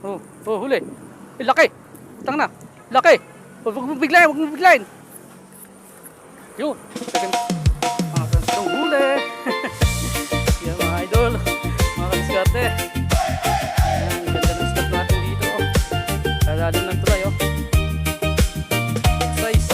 Oh, oh, huli. Laki. Tang na. Laki. Huwag mong biglayin, huwag mong biglayin. Yun. Mga ganitong huli. Yan mga idol. Mga kadiskarte. Ayan, ganda ng stop natin dito. Kalalim ng tulay, oh. Size.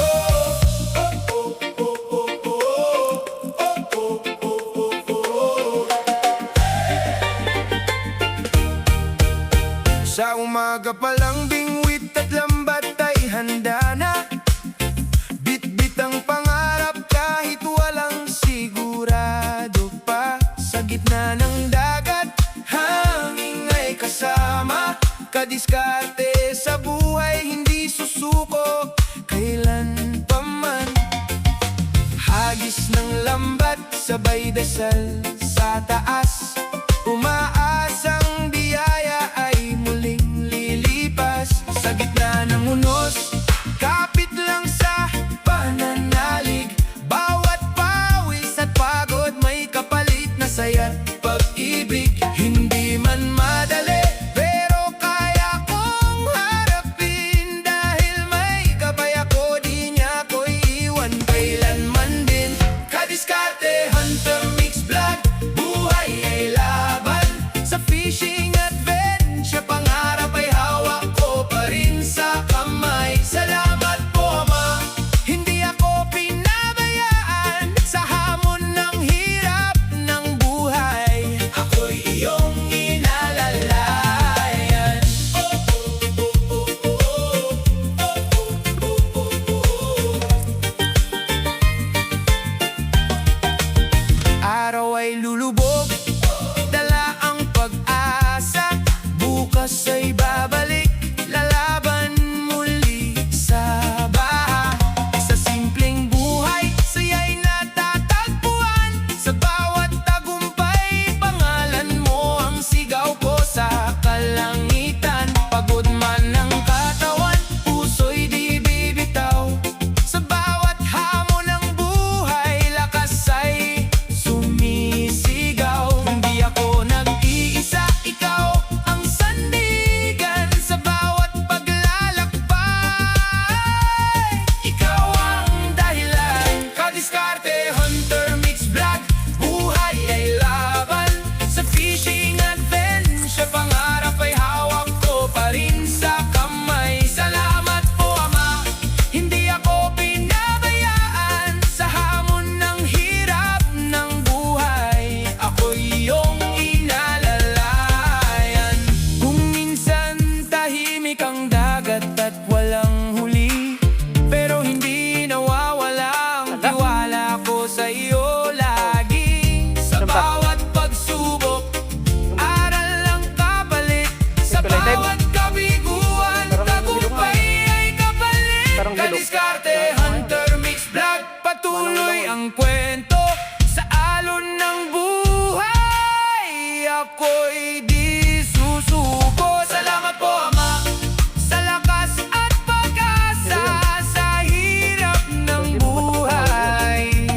Sa umaga pa lang bingwit at lambat ay handa na. Bit-bit ang pangarap kahit walang sigurado pa. Sa gitna ng dagat, hangin ay kasama. Kadiskarte sa buhay, hindi susuko kailan pa man. Hagis ng lambat, sabay dasal sa taas. Umaasang biyaya ay muling lilipas. Sa gitna ng unos, kapit lang sa pananalig. Bawat pawis at pagod may kapalit na saya't pag-ibig. Hindi man madali, pero kaya kong harapin. Dahil may gabay ako, di niya ko iiwan kailanman din. Kadiskarte, hunter, mix vlog. Buhay ay laban sa fishing adventure. Pangarap ay hawak ko pa rin sa kamay. Salamat po, Ama. Hindi ako pinabayaan sa hamon ng hirap ng buhay. Ako'y iyong inalalayan. Araw ay lulubog, dala ang pag-asa. Bukas ay babalik, lalaban muli sa baha. Sa simpleng buhay, saya'y natatagpuan. Sa bawat tagumpay, pangalan mo ang sigaw ko sa kalangitan. Pagod man ang katawan, puso'y di bibitaw. Sa bawat hamon ng buhay, lakas ay sumisigaw. Hindi ako nag-iisa, ikaw ang sandigan. Sa bawat paglalakbay, ikaw ang dahilan. Kadiskarte, hunter, mix vlog. Buhay ay laban sa fishing adventure. Pangarap ay hawak ko pa rin sa kamay. Salamat po, Ama. Hindi ako pinabayaan sa hamon ng hirap ng buhay. Ako'y iyong inalalayan. Kung minsan tahimik ang dagat at walang huli, pero hindi nawawala ang tiwala ko sa iyo lagi. Sa bawat pagsubok, aral ang kapalit. Sa bawat kabiguan, tagumpay ay kapalit. Kadiskarte, hunter, mix vlog. Patuloy ang kwento sa alon ng buhay. Ako'y di susuko. Salamat po, Ama, sa lakas at pag-asa sa hirap ng buhay.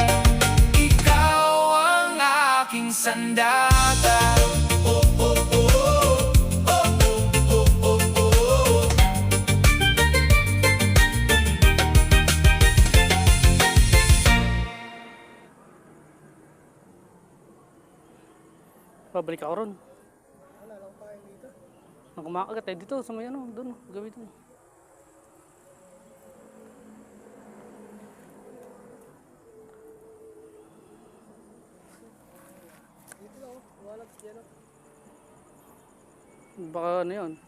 Ikaw ang aking sandata. Oh, oh, oh, oh, oh, oh, oh, oh. Pabalik ako ron. Ang kumakagat eh. Dito, sa may ano, doon, gabi doon. Baka ano yun?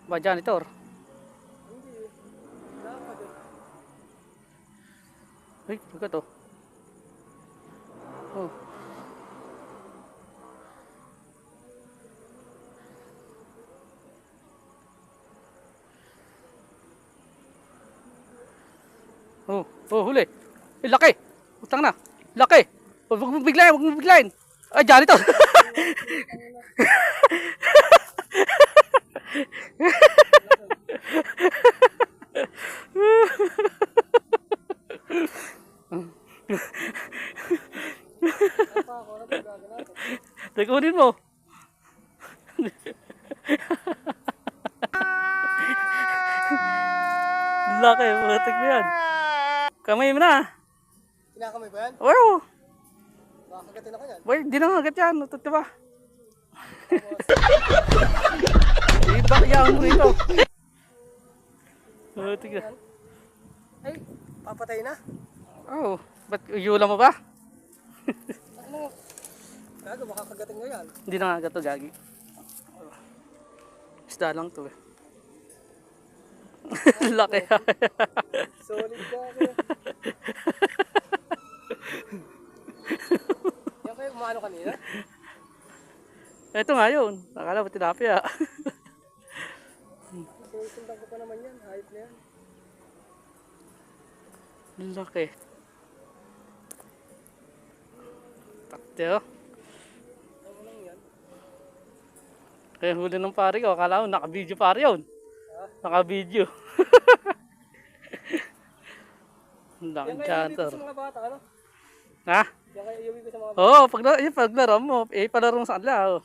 Ba janitor? Ay, pagka to. Oh. Oh, oh, huli. Laki. Utang na. Laki. Huwag mong biglayin, huwag mong biglayin. Ay, janitor. Tekunin mo. Laki, putik mo yan. Kamay mo na. Kinakamay ba yan? Wow! Makakagatin ako yan. Boy, di na agad yan. Ito ba? Iba yan mo rito. Putik na. Ay, papatay na. Oh, ba't uyula mo ba? Ano? Gago, makakagatin ko yan. Hindi na agad to, gagi. Isda lang to eh. Laki. Solid ka ako. Yan kayo, umano kanina? Ito nga yun. Nakala mo tilapia. Susundan ko pa naman yan. Hype na yan. Laki. Takte oh. Ano lang yan? Kaya huli ng pare ko. Akala ko naka-video pare yun. Naka-video. Ang Yan laking kayo iuwi ko chanter. sa mga bata, ano? Ha? Yan kayo iuwi ko sa mga bata. Oo, paglaro mo. Palaro mo sa kanila. Oh.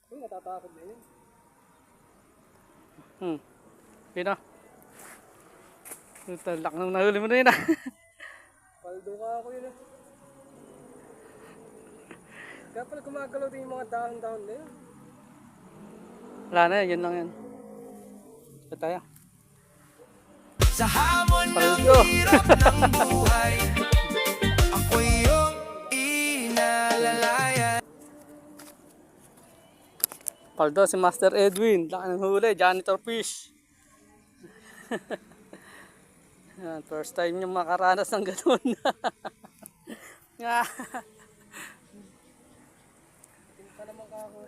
Uy, natatakot na yun. Yun o. Laki nang nahuli mo na yun ah. Paldo ka ako yun eh. Kaya pala gumagalaw din yung mga dahon-dahon na yun. Wala na yun lang yan. Ito tayo. Sa hamon ng Paldo. hirap ng buhay, ako yung inalalayan. Paldo si Master Edwin. Laki ng huli. Janitor fish. Yan, first time yung makaranas ng ganun. Tingin ka naman ka ako.